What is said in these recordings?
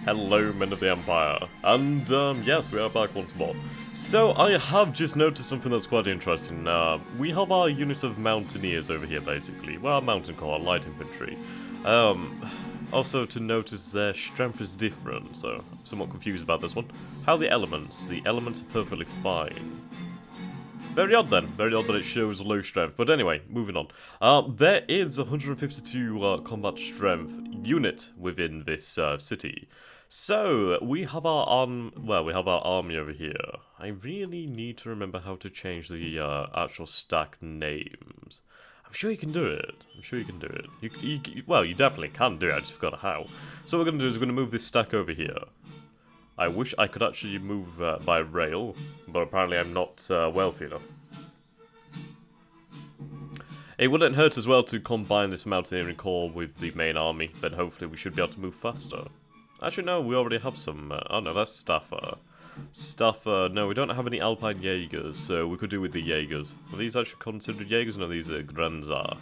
Hello, men of the Empire, and yes, we are back once more. So, I have just noticed something that's quite interesting. We have our unit of mountaineers over here, basically. Well, mountain corps, light infantry. Also to notice their strength is different, so I'm somewhat confused about this one. How are the elements? The elements are perfectly fine. Very odd then. Very odd that it shows low strength. But anyway, moving on. There is 152 combat strength unit within this city. So we have our we have our army over here. I really need to remember how to change the actual stack names. I'm sure you can do it. I'm sure you can do it. Well, you definitely can do it. I just forgot how. So what we're going to do is we're going to move this stack over here. I wish I could actually move by rail, but apparently I'm not wealthy enough. It wouldn't hurt as well to combine this mountaineering corps with the main army, then hopefully we should be able to move faster. Actually no, we already have some, oh no, that's Staffer. Staffer, no, we don't have any Alpine Jaegers, so we could do with the Jaegers. Are these actually considered Jaegers? No, these are Grenzer.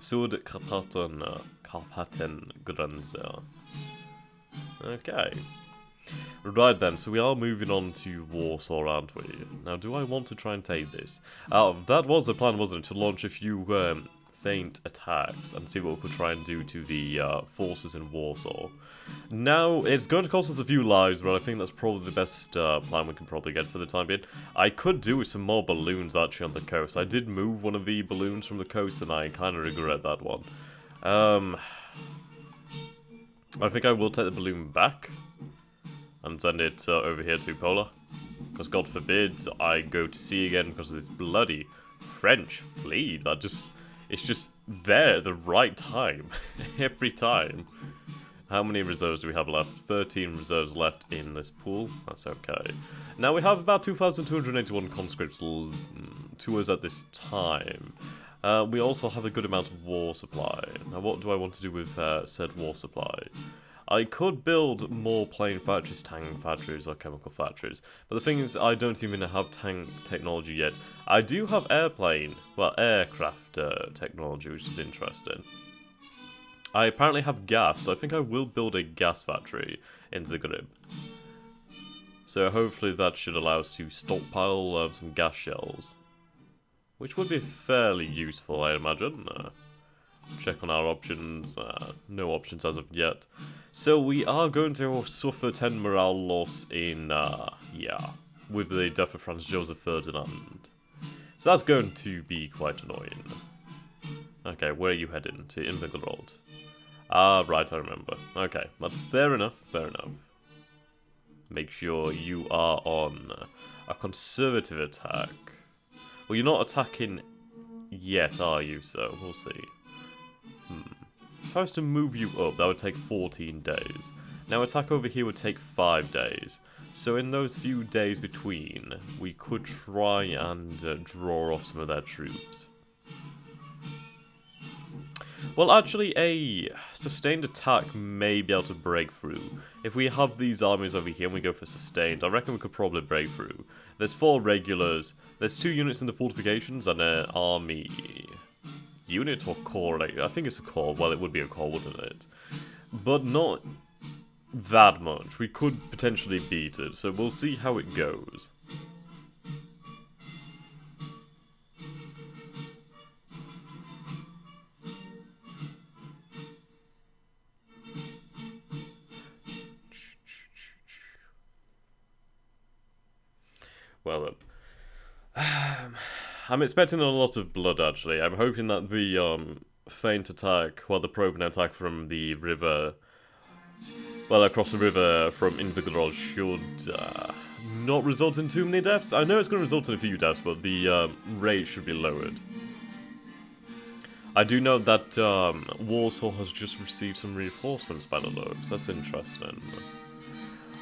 Sword Karpaten Grenzer. Okay. Right then, so we are moving on to Warsaw, aren't we? Now, do I want to try and take this? That was the plan, wasn't it? To launch a few feint attacks and see what we could try and do to the forces in Warsaw. Now, it's going to cost us a few lives, but I think that's probably the best plan we can probably get for the time being. I could do with some more balloons, actually, on the coast. I did move one of the balloons from the coast, and I kind of regret that one. I think I will take the balloon back and send it over here to Pola. Because God forbid I go to sea again because of this bloody French fleet. It's just there at the right time. Every time. How many reserves do we have left? 13 reserves left in this pool. That's okay. Now we have about 2,281 conscripts to us at this time. We also have a good amount of war supply. Now what do I want to do with said war supply? I could build more plane factories, tank factories, or chemical factories. But the thing is, I don't even have tank technology yet. I do have aircraft technology, which is interesting. I apparently have gas, so I think I will build a gas factory in Zagreb. So hopefully that should allow us to stockpile some gas shells. Which would be fairly useful, I imagine. Check on our options. No options as of yet. So we are going to suffer 10 morale loss in, with the death of Franz Joseph Ferdinand. So that's going to be quite annoying. Okay, where are you heading? To Invergrod. Ah, right, I remember. Okay, that's fair enough, fair enough. Make sure you are on a conservative attack. Well, you're not attacking yet, are you? So, we'll see. If I was to move you up, that would take 14 days. Now, attack over here would take 5 days. So in those few days between, we could try and draw off some of their troops. Well, actually, a sustained attack may be able to break through. If we have these armies over here and we go for sustained, I reckon we could probably break through. There's 4 regulars, there's 2 units in the fortifications, and an army unit or corps. I think it's a corps. Well, it would be a corps, wouldn't it? But not that much. We could potentially beat it, so we'll see how it goes. Well then. I'm expecting a lot of blood, actually. I'm hoping that the feint attack, well, the probing attack from the river, well, across the river from Invergrod should not result in too many deaths. I know it's going to result in a few deaths, but the rate should be lowered. I do know that Warsaw has just received some reinforcements by the looks. That's interesting.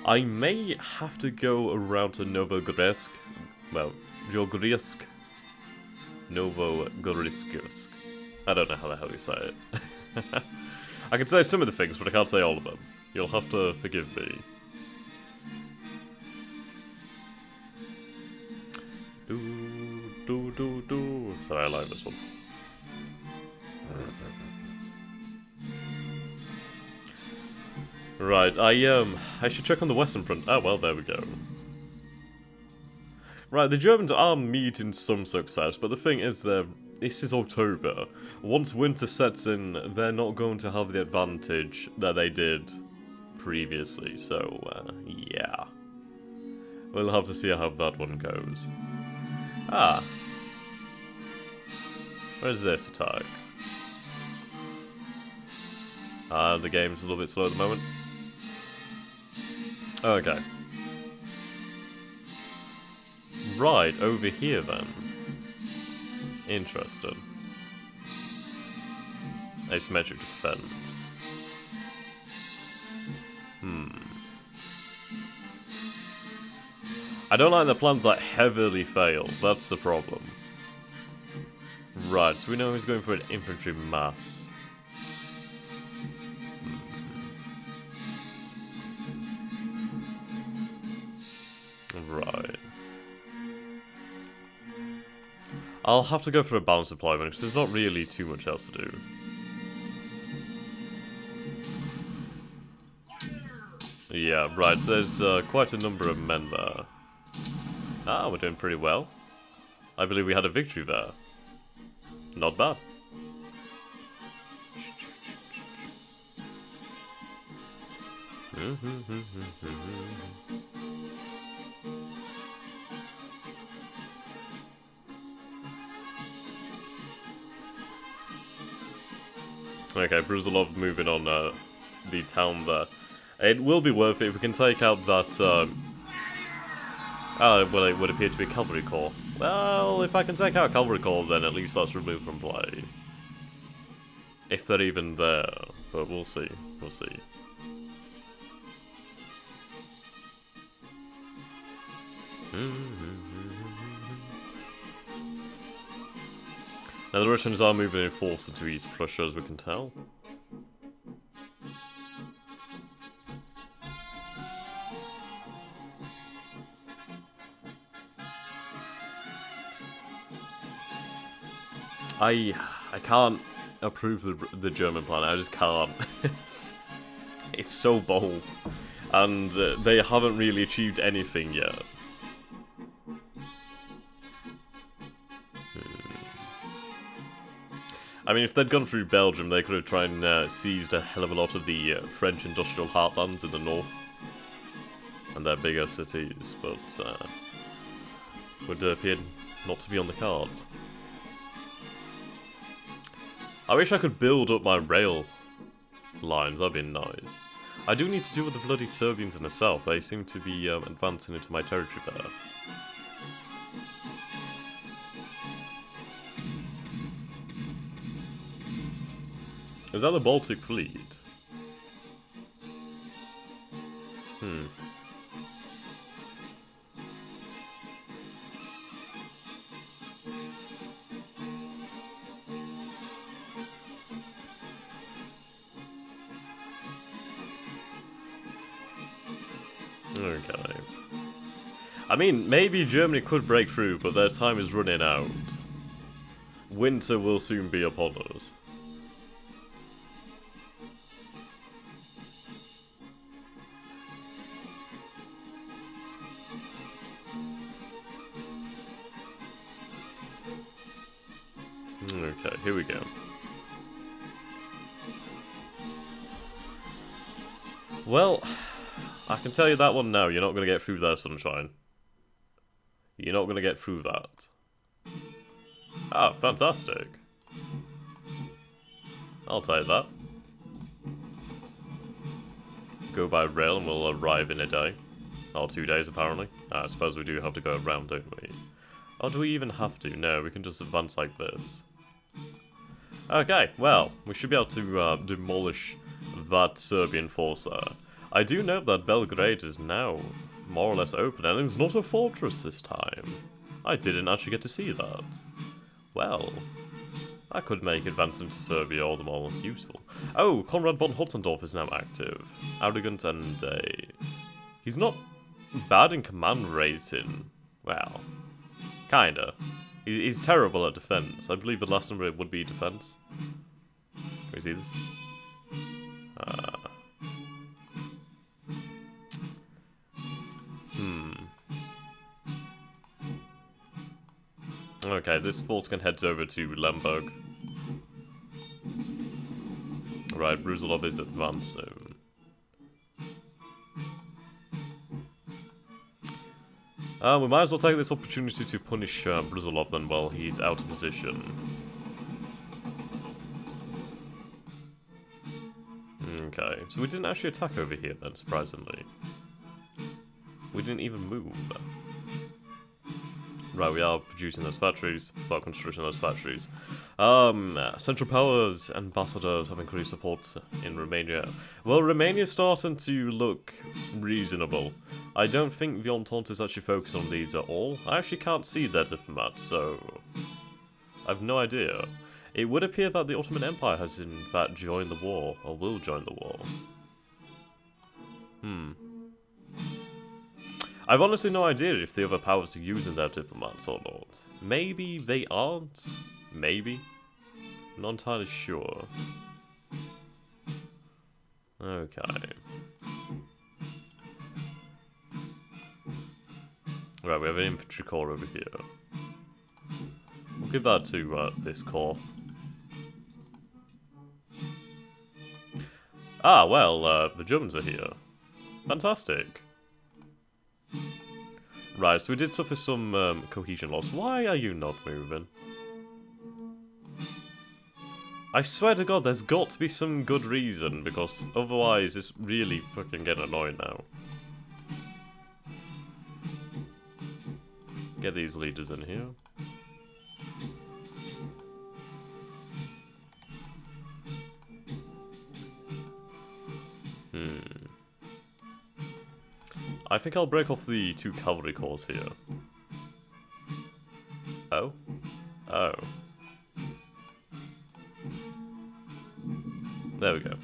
I may have to go around to Novogorsk. Well, Jogorsk. Novogorsk. I don't know how the hell you say it. I can say some of the things, but I can't say all of them. You'll have to forgive me. Sorry, I like this one. Right, I should check on the Western Front. Oh, well, there we go. Right, the Germans are meeting some success, but the thing is this is October. Once winter sets in, they're not going to have the advantage that they did previously, so, yeah. We'll have to see how that one goes. Ah. Where's this attack? The game's a little bit slow at the moment. Okay. Right, over here then. Interesting. Asymmetric defense. I don't like the plans that heavily fail, that's the problem. Right, so we know he's going for an infantry mass. Right. I'll have to go for a balanced deployment because there's not really too much else to do. Yeah, right, so there's quite a number of men there. Ah, we're doing pretty well. I believe we had a victory there. Not bad. Okay, Brusilov moving on the town there. It will be worth it if we can take out that, well, it would appear to be a cavalry corps. Well, if I can take out a cavalry corps, then at least that's removed from play. If they're even there, but we'll see, we'll see. Now the Russians are moving in force into East Prussia, as we can tell. I can't approve the German plan. I just can't. It's so bold, and they haven't really achieved anything yet. I mean, if they'd gone through Belgium, they could have tried and seized a hell of a lot of the French industrial heartlands in the north and their bigger cities, but would appear not to be on the cards. I wish I could build up my rail lines, that'd be nice. I do need to deal with the bloody Serbians in the south. They seem to be advancing into my territory there. Is that the Baltic Fleet? Okay. I mean, maybe Germany could break through, but their time is running out. Winter will soon be upon us. Okay, here we go. Well, I can tell you that one now, you're not going to get through there, sunshine. You're not going to get through that. Ah, fantastic. I'll take that. Go by rail and we'll arrive in a day. Or 2 days, apparently. I suppose we do have to go around, don't we? Or do we even have to? No, we can just advance like this. Okay, well, we should be able to demolish that Serbian force there. I do note that Belgrade is now more or less open, and it's not a fortress this time. I didn't actually get to see that. Well, that could make advancing to Serbia all the more useful. Oh, Conrad Von Hotzendorf is now active. Arrogant and he's not bad in command rating. Well, kinda. He's terrible at defense. I believe the last number would be defense. Can we see this? Okay, this force can head over to Lemberg. Right, Brusilov is advancing. We might as well take this opportunity to punish Brusilov then while he's out of position. Okay, so we didn't actually attack over here then, surprisingly. We didn't even move. Right, we are producing those factories, well, constructing those factories. Central Powers ambassadors have increased support in Romania. Well, Romania's starting to look reasonable. I don't think the Entente is actually focused on these at all. I actually can't see their diplomats, so I have no idea. It would appear that the Ottoman Empire has in fact joined the war, or will join the war. I've honestly no idea if the other powers are using their diplomats or not. Maybe they aren't? Maybe? Not entirely sure. Okay. Right, we have an infantry corps over here. We'll give that to this corps. Ah, well, the Germans are here. Fantastic. Right, so we did suffer some cohesion loss. Why are you not moving? I swear to God, there's got to be some good reason, because otherwise it's really fucking getting annoying now. Get these leaders in here. I think I'll break off the 2 cavalry corps here. Oh? Oh. There we go.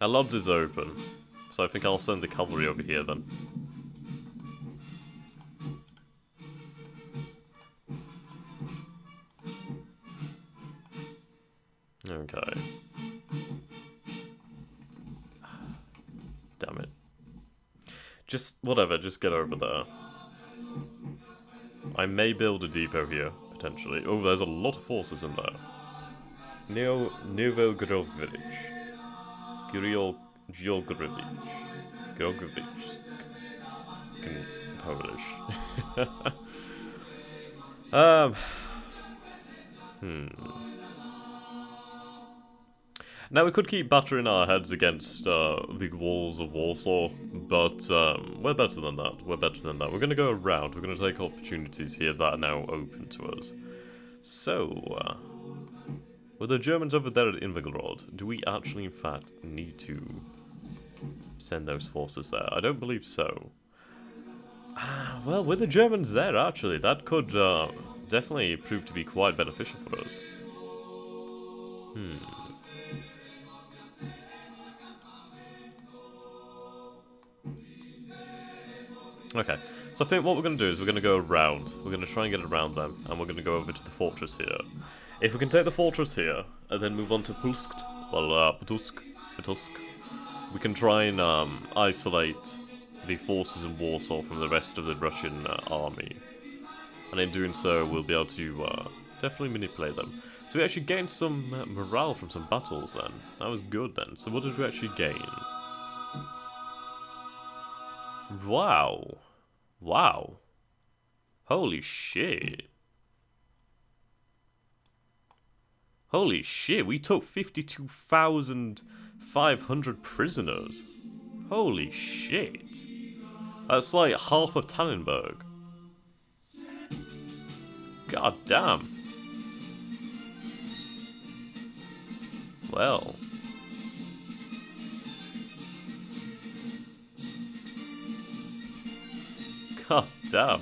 Now Lodz is open, so I think I'll send the cavalry over here then. Okay. Damn it. Just, whatever, just get over there. I may build a depot here, potentially. Oh, there's a lot of forces in there. Novogrovich. Georgovich. Polish. Now, we could keep battering our heads against the walls of Warsaw, but we're better than that. We're better than that. We're going to go around. We're going to take opportunities here that are now open to us. So, with the Germans over there at Invergrad, do we actually, in fact, need to send those forces there? I don't believe so. Well, with the Germans there, actually, that could definitely prove to be quite beneficial for us. Okay, so I think what we're going to do is we're going to go around. We're going to try and get around them, and we're going to go over to the fortress here. If we can take the fortress here, and then move on to Pulsk, well, Putsk, we can try and isolate the forces in Warsaw from the rest of the Russian army. And in doing so, we'll be able to definitely manipulate them. So we actually gained some morale from some battles then. That was good then. So what did we actually gain? Wow. Wow. Holy shit. Holy shit, we took 52,500 prisoners. Holy shit. That's like half of Tannenberg. God damn. Well. God damn.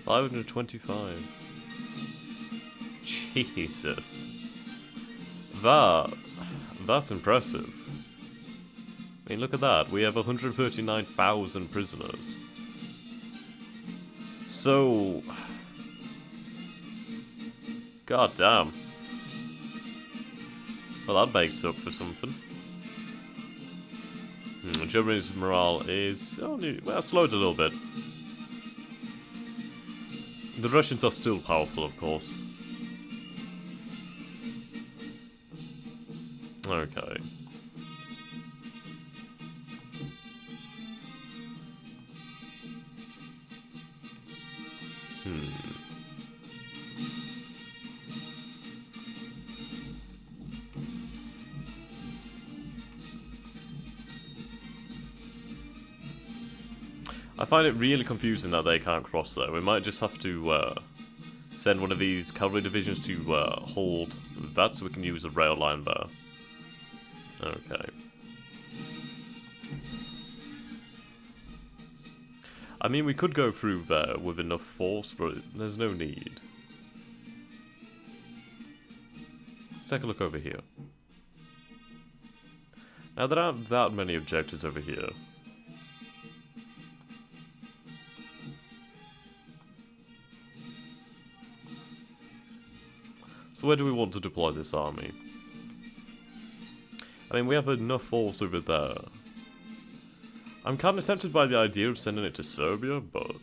525. Jesus. That's impressive. I mean, look at that. We have 139,000 prisoners. So... God damn. Well, that makes up for something. Germany's morale is only, well, slowed a little bit. The Russians are still powerful, of course. Okay. I find it really confusing that they can't cross there. We might just have to send one of these cavalry divisions to hold that so we can use a rail line there. Okay. I mean, we could go through there with enough force, but there's no need. Let's take a look over here. Now, there aren't that many objectives over here. So where do we want to deploy this army? I mean, we have enough force over there. I'm kind of tempted by the idea of sending it to Serbia, but...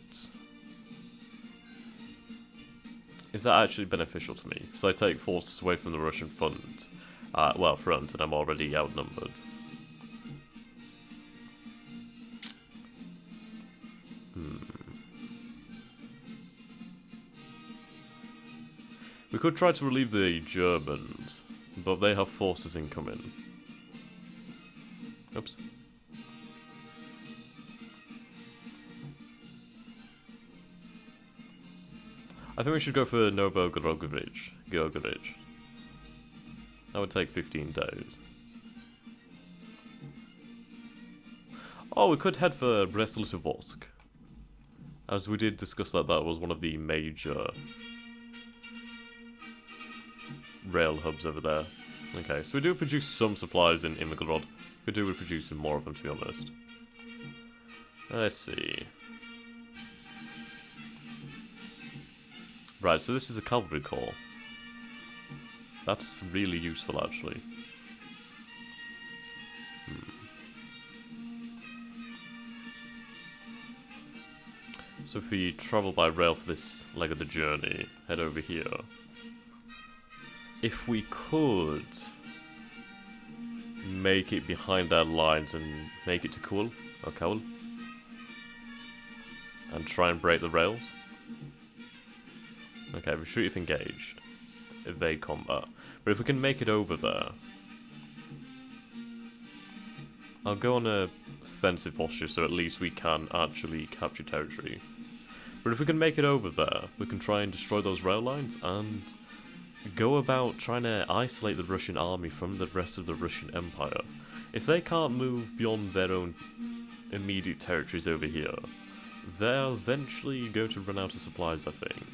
is that actually beneficial to me? Because I take forces away from the Russian front. Front, and I'm already outnumbered. We could try to relieve the Germans, but they have forces incoming. Oops. I think we should go for Novogorodic. That would take 15 days. Oh, we could head for Brest-Litovsk. As we did discuss that was one of the major rail hubs over there. Okay, so we do produce some supplies in Imigorod. We do with producing more of them, to be honest. Let's see. Right, so this is a cavalry corps. That's really useful, actually. So if we travel by rail for this leg of the journey, head over here. If we could make it behind their lines and make it to Kul, or Kaul, and try and break the rails. Okay, retreat if engaged. Evade combat. But if we can make it over there, I'll go on a offensive posture so at least we can actually capture territory. But if we can make it over there, we can try and destroy those rail lines and go about trying to isolate the Russian army from the rest of the Russian Empire. If they can't move beyond their own immediate territories over here, they'll eventually go to run out of supplies, I think.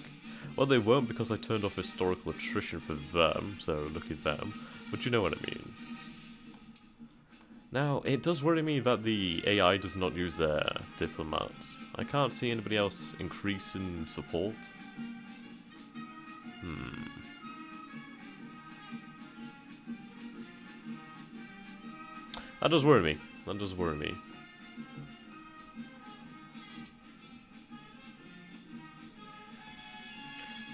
Well, they won't because I turned off historical attrition for them, so look at them. But you know what I mean. Now, it does worry me that the AI does not use their diplomats. I can't see anybody else increasing support. That does worry me. That does worry me.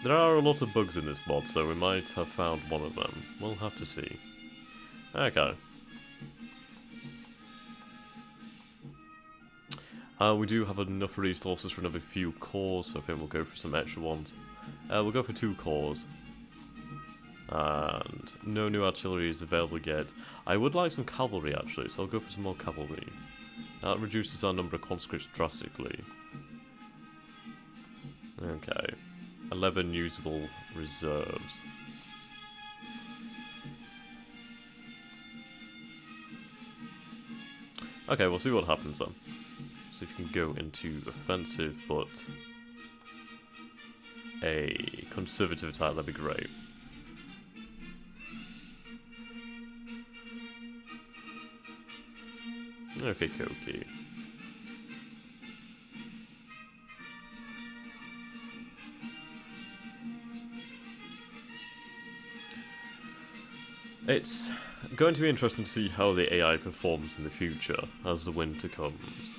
There are a lot of bugs in this mod, so we might have found one of them. We'll have to see. Okay. We do have enough resources for another few cores, so I think we'll go for some extra ones. We'll go for 2 cores. And no new artillery is available yet. I would like some cavalry actually, so I'll go for some more cavalry. That reduces our number of conscripts drastically. Okay. 11 usable reserves. Okay, we'll see what happens then. So if you can go into offensive, but a conservative attack, that'd be great. Okay, okay. It's going to be interesting to see how the AI performs in the future as the winter comes.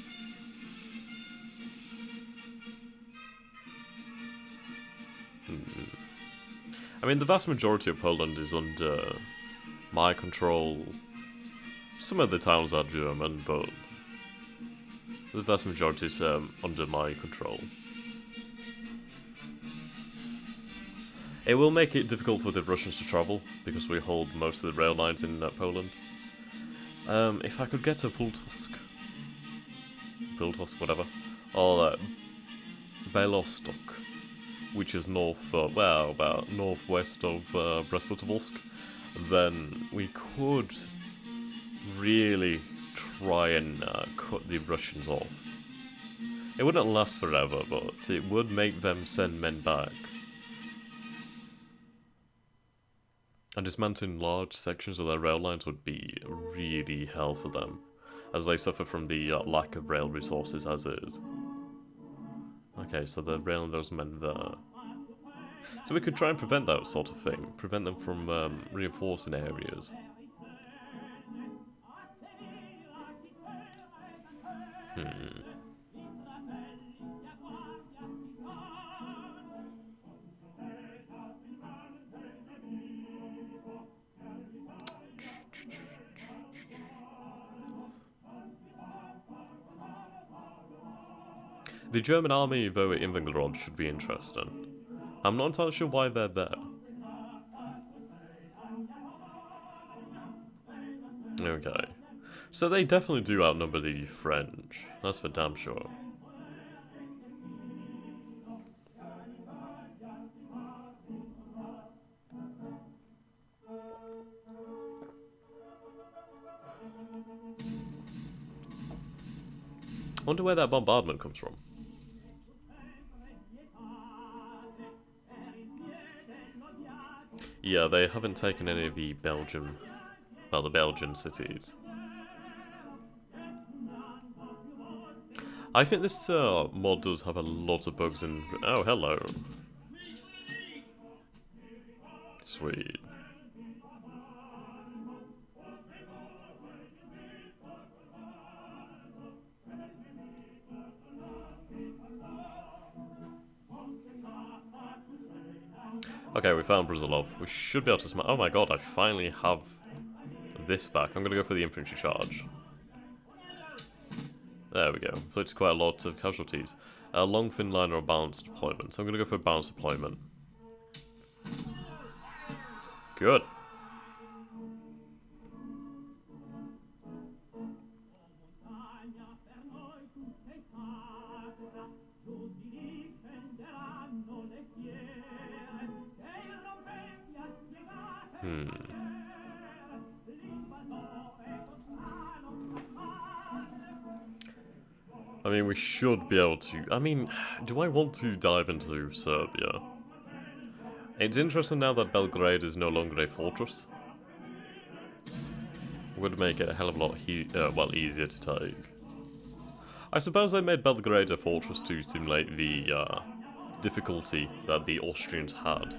I mean, the vast majority of Poland is under my control. Some of the towns are German, but the vast majority is under my control. It will make it difficult for the Russians to travel, because we hold most of the rail lines in Poland. If I could get to Pultusk, whatever, or Belostok, which is about northwest of Brest-Litovsk, then we could really try and cut the Russians off. It wouldn't last forever, but it would make them send men back. And dismantling large sections of their rail lines would be really hell for them, as they suffer from the lack of rail resources as is. Okay, so they're railing those men there. So we could try and prevent that sort of thing, prevent them from reinforcing areas. The German army, though, in Vingelrod should be interesting. I'm not entirely sure why they're there. Okay. So they definitely do outnumber the French. That's for damn sure. I wonder where that bombardment comes from. Yeah, they haven't taken any of the Belgian cities. I think this mod does have a lot of bugs in... Oh, hello. Sweet. Okay, we found Brazilov. We should be able to smash... Oh my god, I finally have this back. I'm gonna go for the infantry charge. There we go. Inflicted quite a lot of casualties. A long thin line or a balanced deployment. So I'm gonna go for a balanced deployment. Good. I mean, we should be able to... I mean, do I want to dive into Serbia? It's interesting now that Belgrade is no longer a fortress. It would make it a hell of a lot easier to take. I suppose they made Belgrade a fortress to simulate the difficulty that the Austrians had.